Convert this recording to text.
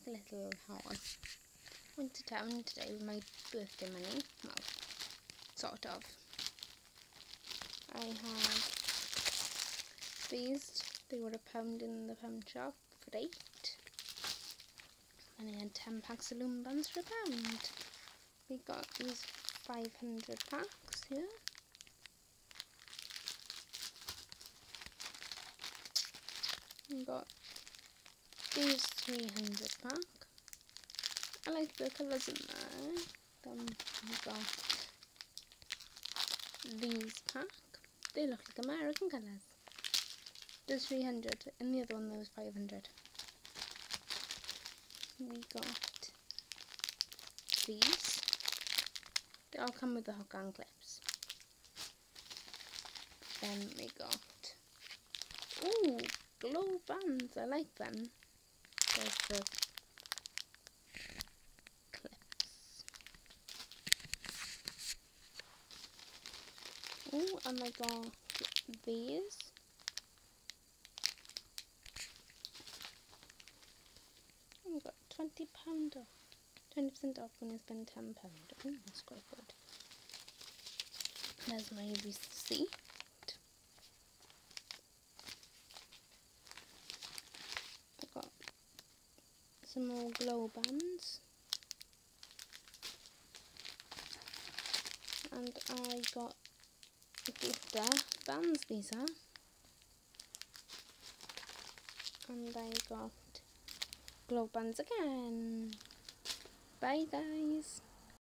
like a little haul. Went to town today with my birthday money. Well, sort of. I had these. They were £1 in the pound shop for 8. And I had 10 packs of Loom Bands for £1. We got these 500 packs here. We got these 300 pack. I like the colours in there. Then we got these pack. They look like American colours. There's 300 and the other one there was 500. We got these. They all come with the hook and clips. Then we got, ooh, glow bands. I like them. There's the clips. Ooh, and I got these. I got £20 off. 20% off when I spend £10. Oh, that's quite good. There's my receipt. I got some more glow bands. And I got glitter bands, these are. And I got glow bands again. Bye guys.